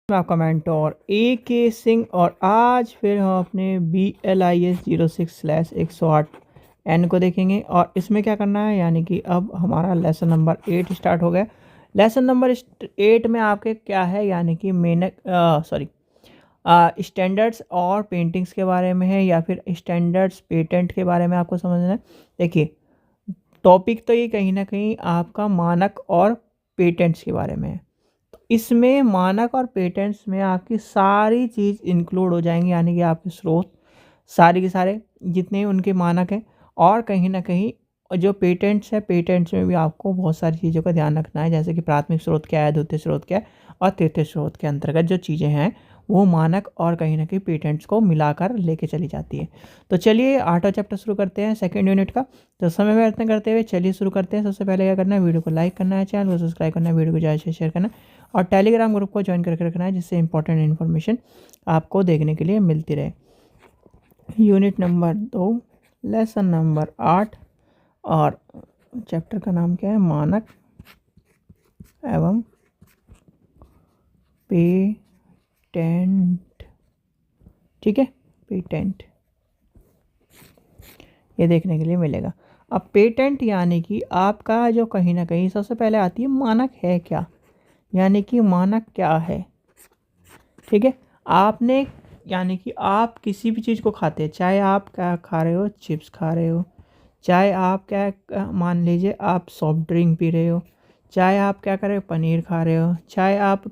मैं आपका मेंटोर ए के सिंह और आज फिर हम अपने BLIS 06/108 को देखेंगे और इसमें क्या करना है, यानी कि अब हमारा लेसन नंबर 8 स्टार्ट हो गया। लेसन नंबर 8 में आपके क्या है, यानी कि स्टैंडर्ड्स और पेंटिंग्स के बारे में है या फिर स्टैंडर्ड्स पेटेंट के बारे में आपको समझना है। देखिए, टॉपिक तो ये कहीं ना कहीं आपका मानक और पेटेंट्स के बारे में है। इसमें मानक और पेटेंट्स में आपकी सारी चीज़ इंक्लूड हो जाएंगी, यानी कि आपके स्रोत सारे के सारे जितने उनके मानक हैं, और कहीं ना कहीं जो पेटेंट्स है, पेटेंट्स में भी आपको बहुत सारी चीज़ों का ध्यान रखना है, जैसे कि प्राथमिक स्रोत क्या है, द्वितीय स्रोत क्या है और तृतीय स्रोत के अंतर्गत जो चीज़ें हैं वो मानक और कहीं ना कहीं पेटेंट्स को मिलाकर लेके चली जाती है। तो चलिए 8वां चैप्टर शुरू करते हैं, सेकेंड यूनिट का। तो समय व्यर्थ न करते हुए चलिए शुरू करते हैं। सबसे पहले क्या करना है, वीडियो को लाइक करना है, चैनल को सब्सक्राइब करना है, वीडियो को ज़्यादा से शेयर करना है और टेलीग्राम ग्रुप को ज्वाइन करके रखना है, जिससे इंपॉर्टेंट इन्फॉर्मेशन आपको देखने के लिए मिलती रहे। यूनिट नंबर 2, लेसन नंबर 8 और चैप्टर का नाम क्या है, मानक एवं पेटेंट। ठीक है, पेटेंट ये देखने के लिए मिलेगा। अब पेटेंट यानी कि आपका जो कहीं ना कहीं सबसे पहले आती है मानक है क्या, यानी कि मानक क्या है। ठीक है, आपने यानी कि आप किसी भी चीज़ को खाते हैं, चाहे आप क्या खा रहे हो, चिप्स खा रहे हो, चाहे आप क्या मान लीजिए आप सॉफ्ट ड्रिंक पी रहे हो, चाहे आप क्या कर रहे हो, पनीर खा रहे हो, चाहे आप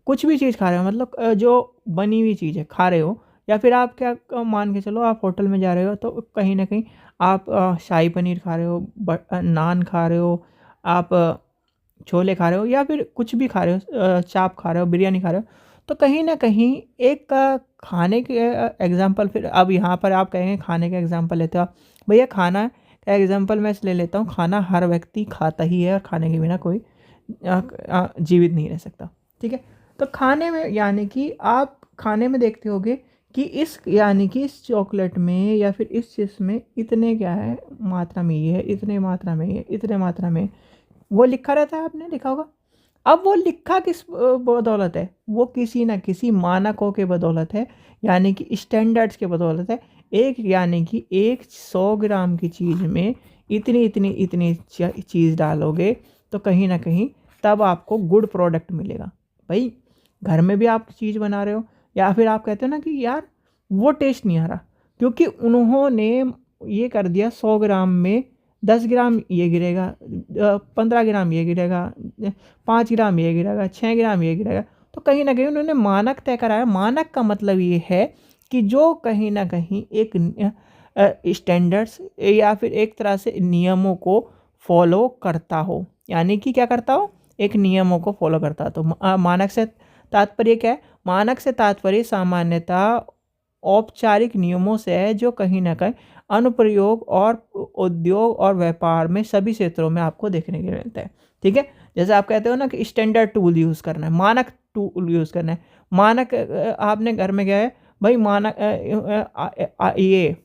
कुछ भी चीज़ खा रहे हो, मतलब जो बनी हुई चीज़ है खा रहे हो, या फिर आप क्या मान के चलो आप होटल में जा रहे हो तो कहीं ना कहीं आप शाही पनीर खा रहे हो, नान खा रहे हो, आप छोले खा रहे हो या फिर कुछ भी खा रहे हो, चाप खा रहे हो, बिरयानी खा रहे हो, तो कहीं ना कहीं एक खाने के एग्जाम्पल, फिर अब यहाँ पर आप कहेंगे खाने का एग्जाम्पल लेते हो आप, भैया खाना का एग्जाम्पल मैं इसलिए लेता हूँ, खाना हर व्यक्ति खाता ही है और खाने के बिना कोई जीवित नहीं रह सकता। ठीक है, तो खाने में यानी कि आप खाने में देखते होगे कि यानी कि इस चॉकलेट में या फिर इस चीज़ में इतने क्या है मात्रा में ये है, इतने मात्रा में ये, इतने मात्रा में वो लिखा रहता है, आपने लिखा होगा। अब वो लिखा किस बदौलत है, वो किसी न किसी मानकों के बदौलत है, यानी कि स्टैंडर्ड्स के बदौलत है। एक यानी कि 100 ग्राम की चीज़ में इतनी इतनी इतनी चीज़ डालोगे तो कहीं ना कहीं तब आपको गुड प्रोडक्ट मिलेगा। भाई घर में भी आप चीज़ बना रहे हो या फिर आप कहते हो ना कि यार वो टेस्ट नहीं आ रहा, क्योंकि उन्होंने ये कर दिया 100 ग्राम में 10 ग्राम ये गिरेगा, 15 ग्राम ये गिरेगा, 5 ग्राम ये गिरेगा, 6 ग्राम ये गिरेगा, तो कहीं ना कहीं उन्होंने मानक तय कराया। मानक का मतलब ये है कि जो कहीं ना कहीं एक स्टैंडर्ड्स या फिर एक तरह से नियमों को फॉलो करता हो, यानी कि क्या करता हो, एक नियमों को फॉलो करता हो। तो मानक से तात्पर्य क्या है, मानक से तात्पर्य सामान्यता औपचारिक नियमों से है, जो कहीं ना कहीं अनुप्रयोग और उद्योग और व्यापार में सभी क्षेत्रों में आपको देखने के लिए मिलता है। ठीक है, जैसे आप कहते हो ना कि स्टैंडर्ड टूल यूज़ करना है, मानक टूल यूज़ करना है। मानक आपने घर में क्या है भाई, मानक ये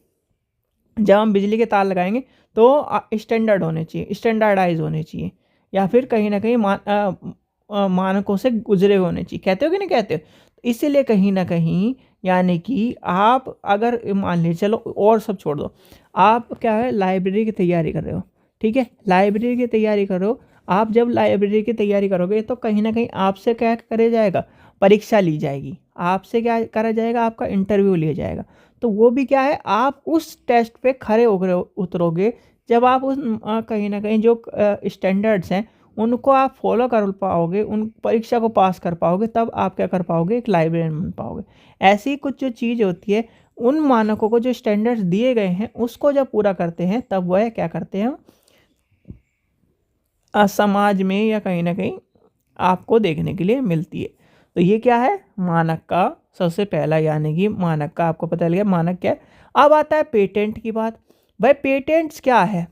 जब हम बिजली के तार लगाएंगे तो स्टैंडर्ड होने चाहिए, स्टैंडर्डाइज होने चाहिए, या फिर कहीं ना कहीं मानकों से गुजरे होने चाहिए। कहते हो कि नहीं कहते हो? इसीलिए कहीं ना कहीं यानी कि आप अगर मान लीजिए, चलो और सब छोड़ दो, आप क्या है लाइब्रेरी की तैयारी कर रहे हो। ठीक है, लाइब्रेरी की तैयारी कर रहे हो, आप जब लाइब्रेरी की तैयारी करोगे तो कहीं ना कहीं आपसे क्या करे जाएगा, परीक्षा ली जाएगी, आपसे क्या करा जाएगा, आपका इंटरव्यू लिया जाएगा। तो वो भी क्या है, आप उस टेस्ट पे खरे उतरोगे जब आप उस कहीं ना कहीं जो स्टैंडर्ड्स हैं उनको आप फॉलो कर पाओगे, उन परीक्षा को पास कर पाओगे, तब आप क्या कर पाओगे, एक लाइब्रेरियन बन पाओगे। ऐसी कुछ जो चीज़ होती है, उन मानकों को जो स्टैंडर्ड्स दिए गए हैं उसको जब पूरा करते हैं तब वह क्या करते हैं, समाज में या कहीं ना कहीं आपको देखने के लिए मिलती है। तो ये क्या है, मानक का सबसे पहला, यानी कि मानक का आपको पता लग गया मानक क्या है। अब आता है पेटेंट की बात। भाई पेटेंट्स क्या है,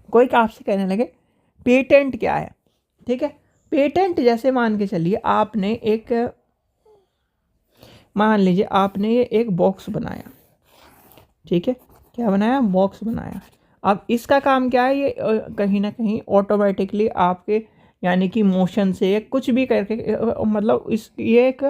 कोई आपसे कहने लगे पेटेंट क्या है। ठीक है, पेटेंट जैसे मान के चलिए आपने एक, मान लीजिए आपने ये एक बॉक्स बनाया। ठीक है, क्या बनाया, बॉक्स बनाया। अब इसका काम क्या है, ये कहीं ना कहीं ऑटोमेटिकली आपके यानी कि मोशन से कुछ भी करके मतलब इस ये एक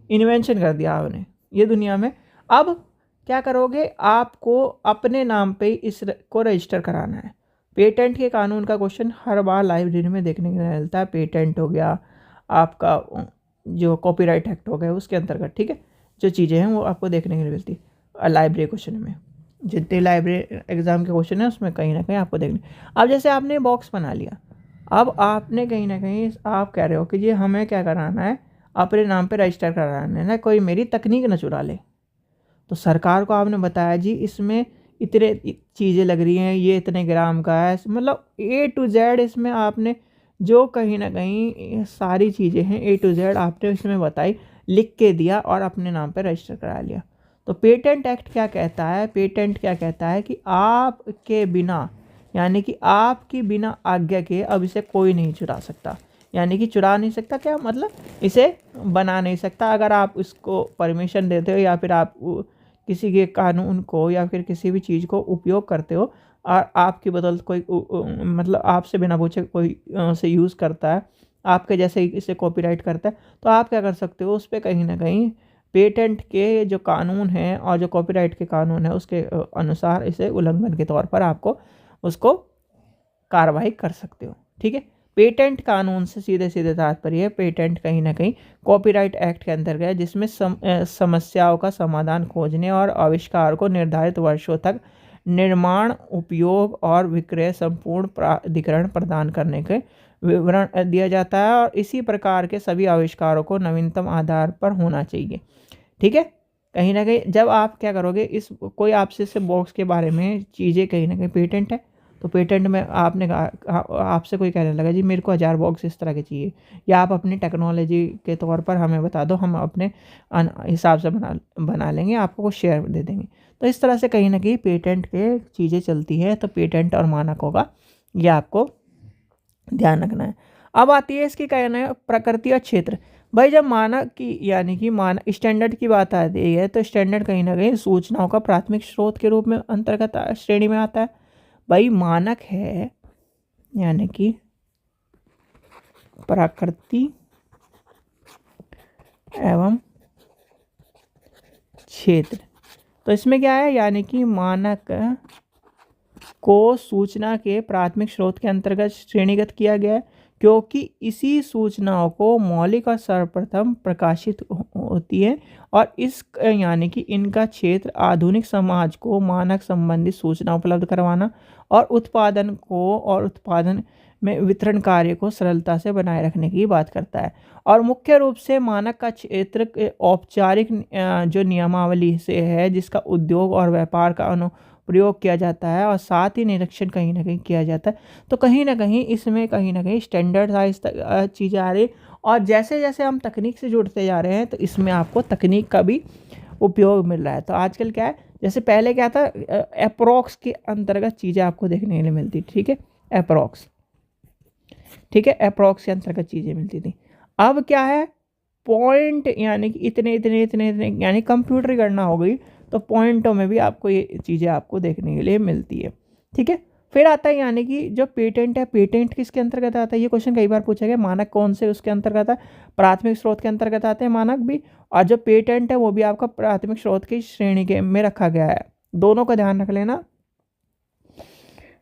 इन्वेंशन कर दिया आपने ये दुनिया में। अब क्या करोगे, आपको अपने नाम पे इस को रजिस्टर कराना है। पेटेंट के कानून का क्वेश्चन हर बार लाइब्रेरी में देखने को मिलता है। पेटेंट हो गया आपका, जो कॉपीराइट एक्ट हो गया उसके अंतर्गत, ठीक है, जो चीज़ें हैं वो आपको देखने को मिलती है लाइब्रेरी क्वेश्चन में। जितने लाइब्रेरी एग्जाम के क्वेश्चन है उसमें कहीं ना कहीं आपको देखने। अब जैसे आपने बॉक्स बना लिया, अब आपने कहीं ना कहीं आप कह रहे हो कि ये हमें क्या कराना है, अपने नाम पे रजिस्टर कराना है ना, कोई मेरी तकनीक न चुरा ले। तो सरकार को आपने बताया जी इसमें इतने चीज़ें लग रही हैं, ये इतने ग्राम का है, मतलब A to Z इसमें आपने जो कहीं ना कहीं सारी चीज़ें हैं A to Z आपने इसमें बताई, लिख के दिया और अपने नाम पर रजिस्टर करा लिया। तो पेटेंट एक्ट क्या कहता है, पेटेंट क्या कहता है कि आपके बिना, यानी कि आपकी बिना आज्ञा के अब इसे कोई नहीं चुरा सकता। यानी कि चुरा नहीं सकता, क्या मतलब, इसे बना नहीं सकता। अगर आप इसको परमिशन देते हो या फिर आप किसी के कानून को या फिर किसी भी चीज़ को उपयोग करते हो और आपकी बदौलत कोई मतलब आपसे बिना पूछे कोई से यूज़ करता है, आपके जैसे ही इसे कॉपीराइट करता है, तो आप क्या कर सकते हो, उस पर कहीं ना कहीं पेटेंट के जो कानून हैं और जो कॉपीराइट के कानून है उसके अनुसार इसे उल्लंघन के तौर पर आपको उसको कार्रवाई कर सकते हो। ठीक है, पेटेंट कानून से सीधे सीधे तात्पर्य है पेटेंट कहीं ना कहीं कॉपीराइट एक्ट के अंतर्गत है, जिसमें समस्याओं का समाधान खोजने और आविष्कार को निर्धारित वर्षों तक निर्माण, उपयोग और विक्रय संपूर्ण प्राधिकरण प्रदान करने के विवरण दिया जाता है, और इसी प्रकार के सभी आविष्कारों को नवीनतम आधार पर होना चाहिए। ठीक है, कहीं ना कहीं जब आप क्या करोगे, इस कोई आपसे इस बॉक्स के बारे में चीज़ें कहीं ना कहीं पेटेंट है, तो पेटेंट में आपने कहा, आपसे कोई कहने लगा जी मेरे को 1000 बॉक्स इस तरह के चाहिए, या आप अपनी टेक्नोलॉजी के तौर पर हमें बता दो, हम अपने हिसाब से बना लेंगे, आपको कुछ शेयर दे देंगे। तो इस तरह से कहीं ना कहीं पेटेंट के चीज़ें चलती है। तो पेटेंट और मानकों का ये आपको ध्यान रखना है। अब आती है इसकी कहना है प्रकृति और क्षेत्र। भाई जब मानक की यानी कि स्टैंडर्ड की बात आती है, तो स्टैंडर्ड कहीं ना कहीं सूचनाओं का प्राथमिक स्रोत के रूप में अंतर्गत श्रेणी में आता है। भाई मानक है यानी कि प्रकृति एवं क्षेत्र। तो इसमें क्या है, यानी कि मानक को सूचना के प्राथमिक स्रोत के अंतर्गत श्रेणीगत किया गया है, क्योंकि इसी सूचनाओं को मौलिक और सर्वप्रथम प्रकाशित होती है, और इस यानी कि इनका क्षेत्र आधुनिक समाज को मानक संबंधित सूचना उपलब्ध करवाना और उत्पादन में वितरण कार्य को सरलता से बनाए रखने की बात करता है। और मुख्य रूप से मानक का क्षेत्र औपचारिक जो नियमावली से है, जिसका उद्योग और व्यापार का प्रयोग किया जाता है, और साथ ही निरीक्षण कहीं ना कहीं किया जाता है। तो कहीं ना कहीं इसमें कहीं ना कहीं स्टैंडर्डाइज चीज़ें आ रही, और जैसे जैसे हम तकनीक से जुड़ते जा रहे हैं तो इसमें आपको तकनीक का भी उपयोग मिल रहा है। तो आजकल क्या है, जैसे पहले क्या था, अप्रोक्स के अंतर्गत चीज़ें आपको देखने के लिए मिलती, ठीक है, अप्रोक्स, ठीक है, अप्रोक्स के अंतर्गत चीज़ें मिलती थी। अब क्या है, पॉइंट, यानी कि इतने इतने इतने इतने, यानी कंप्यूटर गणना हो गई, तो पॉइंटों में भी आपको ये चीज़ें आपको देखने के लिए मिलती है। ठीक है, फिर आता है यानी कि जो पेटेंट है, पेटेंट किसके अंतर्गत आता है, ये क्वेश्चन कई बार पूछा गया। मानक कौन से उसके अंतर्गत है, प्राथमिक स्रोत के अंतर्गत आते हैं मानक भी, और जो पेटेंट है वो भी आपका प्राथमिक स्रोत की श्रेणी के में रखा गया है। दोनों का ध्यान रख लेना,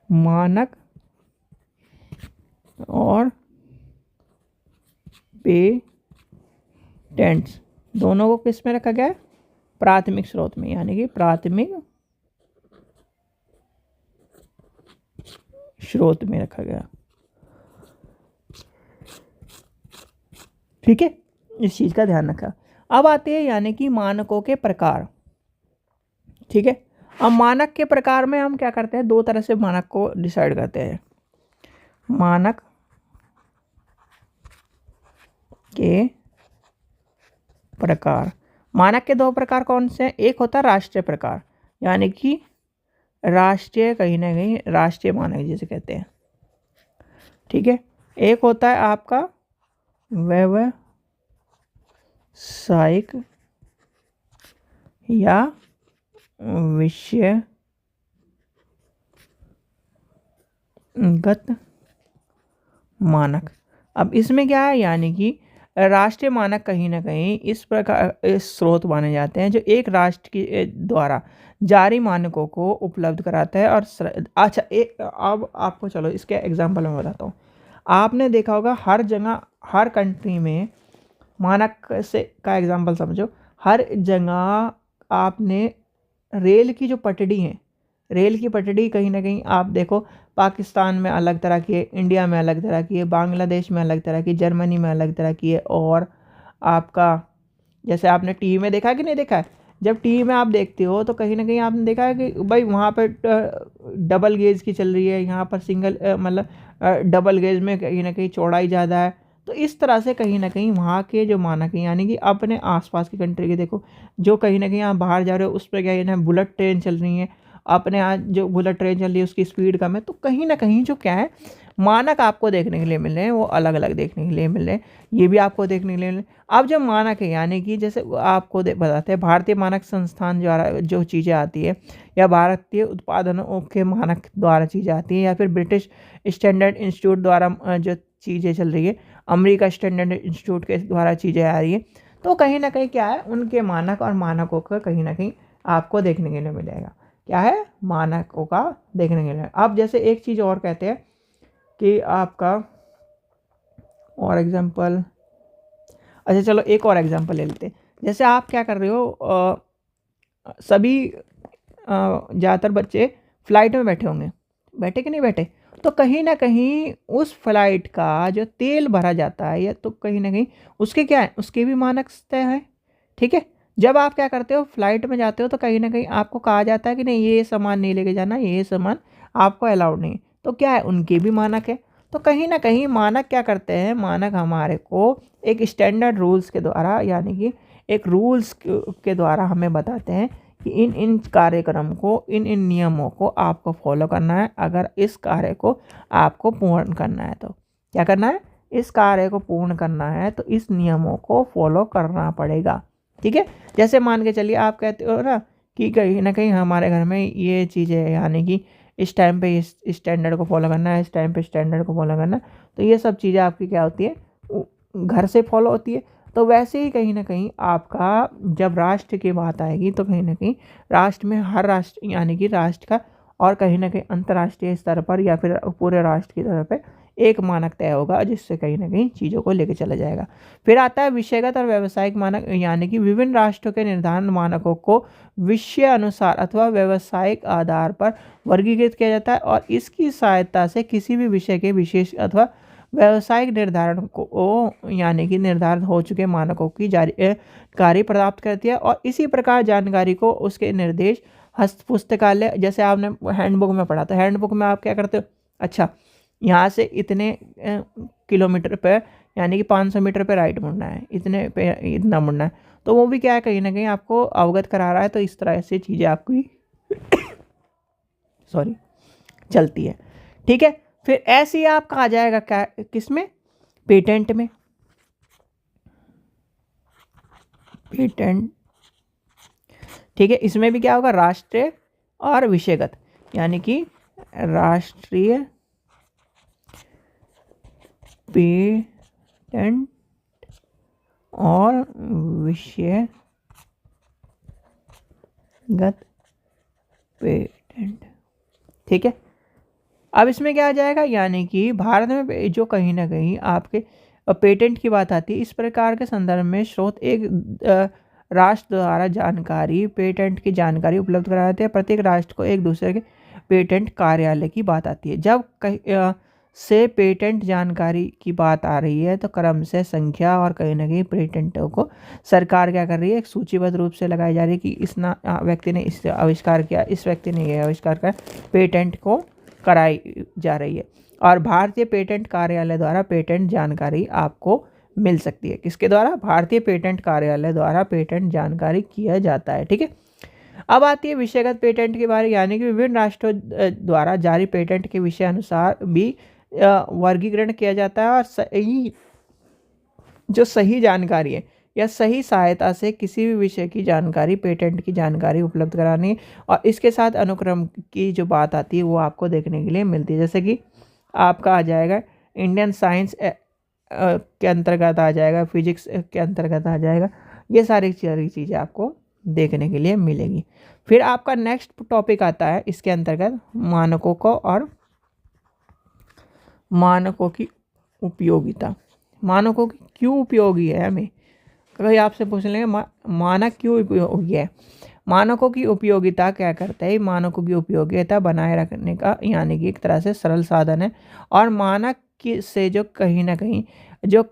मानक और पेटेंट्स दोनों को किस में रखा गया है, प्राथमिक स्रोत में, यानी कि प्राथमिक स्रोत में रखा गया। ठीक है, इस चीज का ध्यान रखा। अब आते हैं यानी कि मानकों के प्रकार। ठीक है, अब मानक के प्रकार में हम क्या करते हैं, दो तरह से मानक को डिसाइड करते हैं। मानक के प्रकार, मानक के दो प्रकार कौन से हैं, एक होता है राष्ट्रीय प्रकार, यानी कि राष्ट्रीय, कहीं ना कहीं राष्ट्रीय मानक जिसे कहते हैं। ठीक है, एक होता है आपका व्यावसायिक या विषयगत मानक। अब इसमें क्या है, यानी कि राष्ट्रीय मानक कहीं न कहीं इस प्रकार स्रोत माने जाते हैं जो एक राष्ट्र के द्वारा जारी मानकों को उपलब्ध कराता है और अच्छा, एक अब आपको चलो इसके एग्जांपल मैं बताता हूँ। आपने देखा होगा हर जगह, हर कंट्री में मानक से का एग्जांपल समझो, हर जगह आपने रेल की जो पटड़ी है, रेल की पटड़ी कहीं ना कहीं आप देखो, पाकिस्तान में अलग तरह की है, इंडिया में अलग तरह की है, बांग्लादेश में अलग तरह की, जर्मनी में अलग तरह की है। और आपका जैसे आपने टीवी में देखा है कि नहीं देखा है, जब टीवी में आप देखते हो तो कहीं ना कहीं आपने देखा है कि भाई वहाँ पर डबल गेज की चल रही है, यहाँ पर सिंगल मतलब डबल गेज में कहीं ना कहीं चौड़ाई ज़्यादा है। तो इस तरह से कहीं ना कहीं वहाँ के जो मानक हैं, यानी कि अपने आसपास की कंट्री के देखो, जो कहीं ना कहीं आप बाहर जा रहे हो उस पर क्या है ना, बुलेट ट्रेन चल रही है, अपने यहाँ जो बुलेट ट्रेन चल रही है उसकी स्पीड कम है, तो कहीं ना कहीं जो क्या है मानक आपको देखने के लिए मिल रहे हैं वो अलग अलग देखने के लिए मिल रहे हैं, ये भी आपको देखने के लिए मिल रहे हैं। अब जो मानक है, यानी कि जैसे आपको बताते हैं भारतीय मानक संस्थान द्वारा जो चीज़ें आती है, या भारतीय उत्पादनों के मानक द्वारा चीज़ें आती हैं, या फिर ब्रिटिश स्टैंडर्ड इंस्टीट्यूट द्वारा जो चीज़ें चल रही है, अमेरिका स्टैंडर्ड इंस्टीट्यूट के द्वारा चीज़ें आ रही है, तो कहीं ना कहीं क्या है उनके मानक और मानकों का कहीं ना कहीं आपको देखने के लिए मिलेगा। क्या है, मानकों का देखने के लिए। अब जैसे एक चीज़ और कहते हैं कि आपका और एग्जांपल, अच्छा चलो एक और एग्जांपल ले लेते हैं। जैसे आप क्या कर रहे हो, सभी ज़्यादातर बच्चे फ्लाइट में बैठे होंगे, बैठे कि नहीं बैठे, तो कहीं ना कहीं उस फ्लाइट का जो तेल भरा जाता है, या तो कहीं ना कहीं उसके क्या है, उसके भी मानक तय है। ठीक है, जब आप क्या करते हो फ्लाइट में जाते हो तो कहीं ना कहीं आपको कहा जाता है कि नहीं ये सामान नहीं लेके जाना, ये सामान आपको अलाउड नहीं है, तो क्या है उनके भी मानक है। तो कहीं ना कहीं मानक क्या करते हैं, मानक हमारे को एक स्टैंडर्ड रूल्स के द्वारा, यानी कि एक रूल्स के द्वारा हमें बताते हैं कि इन इन कार्यक्रम को, इन इन नियमों को आपको फॉलो करना है। अगर इस कार्य को आपको पूर्ण करना है तो क्या करना है, इस कार्य को पूर्ण करना है तो इस नियमों को फॉलो करना पड़ेगा। ठीक है, जैसे मान के चलिए आप कहते हो ना कहीं हमारे घर में ये चीज़ें है, यानी कि इस टाइम पे इस स्टैंडर्ड को फॉलो करना है, इस टाइम पे स्टैंडर्ड को फॉलो करना है, तो ये सब चीज़ें आपकी क्या होती है, घर से फॉलो होती है। तो वैसे ही कहीं ना कहीं आपका जब राष्ट्र की बात आएगी तो कहीं ना कहीं राष्ट्र में हर राष्ट्र, यानी कि राष्ट्र का और कहीं ना कहीं अंतर्राष्ट्रीय स्तर पर या फिर पूरे राष्ट्र की तरफ पे एक मानक तय होगा, जिससे कहीं ना कहीं चीज़ों को लेकर चला जाएगा। फिर आता है विषयगत और व्यावसायिक मानक, यानी कि विभिन्न राष्ट्रों के निर्धारण मानकों को विषय अनुसार अथवा व्यावसायिक आधार पर वर्गीकृत किया जाता है, और इसकी सहायता से किसी भी विषय के विशेष अथवा व्यावसायिक निर्धारण को, यानी कि निर्धारित हो चुके मानकों की जानकारी प्राप्त करती है, और इसी प्रकार जानकारी को उसके निर्देश हस्त पुस्तकालय, जैसे आपने हैंडबुक में पढ़ा था, हैंडबुक में आप क्या करते हो, अच्छा यहाँ से इतने किलोमीटर पे, यानी कि 500 मीटर पे राइट मुड़ना है, इतने पे इतना मुड़ना है, तो वो भी क्या है कहीं ना कहीं आपको अवगत करा रहा है। तो इस तरह से चीज़ें आपकी सॉरी चलती है। ठीक है, फिर ऐसे ही आपका आ जाएगा क्या, किसमें, पेटेंट में। पेटेंट, ठीक है, इसमें भी क्या होगा, राष्ट्रीय और विषयगत, यानी कि राष्ट्रीय पेटेंट और विषयगत पेटेंट। ठीक है, अब इसमें क्या आ जाएगा, यानी कि भारत में जो कहीं ना कहीं आपके पेटेंट की बात आती है, इस प्रकार के संदर्भ में स्रोत एक राष्ट्र द्वारा जानकारी, पेटेंट की जानकारी उपलब्ध कराते हैं। प्रत्येक राष्ट्र को एक दूसरे के पेटेंट कार्यालय की बात आती है। जब से पेटेंट जानकारी की बात आ रही है तो क्रम से संख्या और कहीं ना कहीं पेटेंटों को सरकार क्या कर रही है, एक सूचीबद्ध रूप से लगाई जा रही है कि इस व्यक्ति ने इस आविष्कार किया, इस व्यक्ति ने यह आविष्कार किया, पेटेंट को कराई जा रही है। और भारतीय पेटेंट कार्यालय द्वारा पेटेंट जानकारी आपको मिल सकती है, किसके द्वारा, भारतीय पेटेंट कार्यालय द्वारा पेटेंट जानकारी किया जाता है। ठीक है, अब आती है विषयगत पेटेंट के बारे, यानी कि विभिन्न राष्ट्रों द्वारा जारी पेटेंट के विषय अनुसार भी वर्गीकरण किया जाता है, और सही जानकारी है या सही सहायता से किसी भी विषय की जानकारी, पेटेंट की जानकारी उपलब्ध करानी, और इसके साथ अनुक्रम की जो बात आती है वो आपको देखने के लिए मिलती है। जैसे कि आपका आ जाएगा इंडियन साइंस के अंतर्गत आ जाएगा, फिजिक्स के अंतर्गत आ जाएगा। ये सारी चीज़ें आपको देखने के लिए मिलेगी। फिर आपका नेक्स्ट टॉपिक आता है इसके अंतर्गत मानकों को और मानकों की उपयोगिता। मानकों की क्यों उपयोगी है, हमें कभी आपसे पूछ लेंगे मानक क्यों उपयोगी है। मानकों की उपयोगिता क्या करता है, मानकों की उपयोगिता बनाए रखने का यानी कि एक तरह से सरल साधन है। और मानक की से जो कहीं ना कहीं जो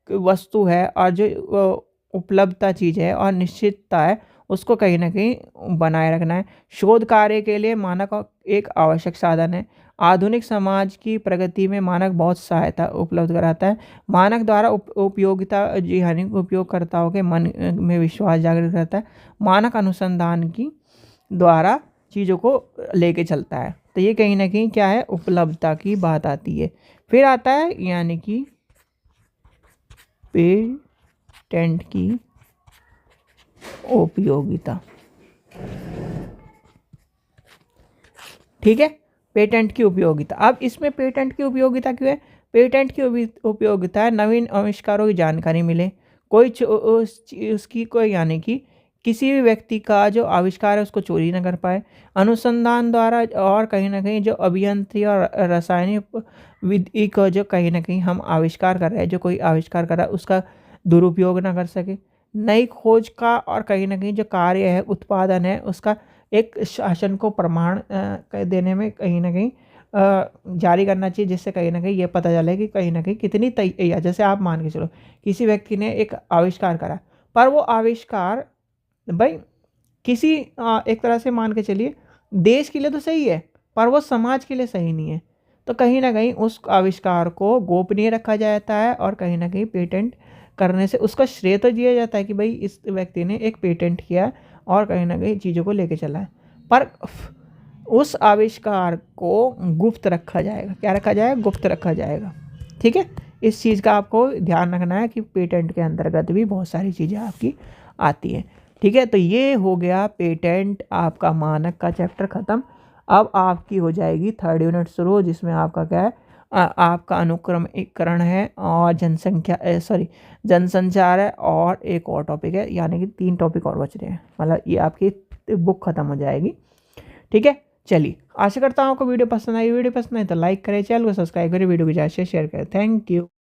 वस्तु है और जो उपलब्धता चीज़ है और निश्चितता है उसको कहीं ना कहीं बनाए रखना है। शोध कार्य के लिए मानक एक आवश्यक साधन है। आधुनिक समाज की प्रगति में मानक बहुत सहायता उपलब्ध कराता है। मानक द्वारा उपयोगिता जी यानी उपयोगकर्ताओं के मन में विश्वास जागृत करता है। मानक अनुसंधान की द्वारा चीज़ों को लेके चलता है। तो ये कहीं ना कहीं क्या है, उपलब्धता की बात आती है। फिर आता है यानी कि पेटेंट की उपयोगिता। ठीक है, पेटेंट की उपयोगिता। अब इसमें पेटेंट की उपयोगिता क्यों है, पेटेंट की उपयोगिता है नवीन आविष्कारों की जानकारी मिले, कोई उसकी कोई यानी कि किसी भी व्यक्ति का जो आविष्कार है उसको चोरी ना कर पाए। अनुसंधान द्वारा और कहीं ना कहीं जो अभियंत्रिकी और रासायनिक विधि को जो कहीं ना कहीं हम आविष्कार कर रहे हैं, जो कोई आविष्कार कर रहा है उसका दुरुपयोग ना कर सके। नई खोज का और कहीं ना कहीं जो कार्य है उत्पादन है उसका एक शासन को प्रमाण देने में कहीं ना कहीं जारी करना चाहिए, जिससे कहीं ना कहीं ये पता चले कि कहीं ना कहीं कितनी तैयार। जैसे आप मान के चलो किसी व्यक्ति ने एक आविष्कार करा, पर वो आविष्कार भाई किसी एक तरह से मान के चलिए देश के लिए तो सही है पर वो समाज के लिए सही नहीं है, तो कहीं ना कहीं उस आविष्कार को गोपनीय रखा जाता है और कहीं ना कहीं पेटेंट करने से उसका श्रेय तो दिया जाता है कि भाई इस व्यक्ति ने एक पेटेंट किया और कहीं ना कहीं चीज़ों को लेके चला है, पर उस आविष्कार को गुप्त रखा जाएगा। क्या रखा जाएगा, गुप्त रखा जाएगा। ठीक है, इस चीज़ का आपको ध्यान रखना है कि पेटेंट के अंतर्गत भी बहुत सारी चीज़ें आपकी आती हैं। ठीक है, तो ये हो गया पेटेंट आपका मानक का चैप्टर ख़त्म। अब आपकी हो जाएगी 3rd यूनिट शुरू, जिसमें आपका क्या है, आपका अनुक्रमीकरण है और जनसंचार है और एक और टॉपिक है, यानी कि 3 टॉपिक और बच रहे हैं। मतलब ये आपकी बुक ख़त्म हो जाएगी। ठीक है, चलिए आशा करता हूँ आपको वीडियो पसंद आई। वीडियो पसंद आई तो लाइक करें, चैनल को सब्सक्राइब करें, वीडियो को ज़्यादा से शेयर करें। Thank you.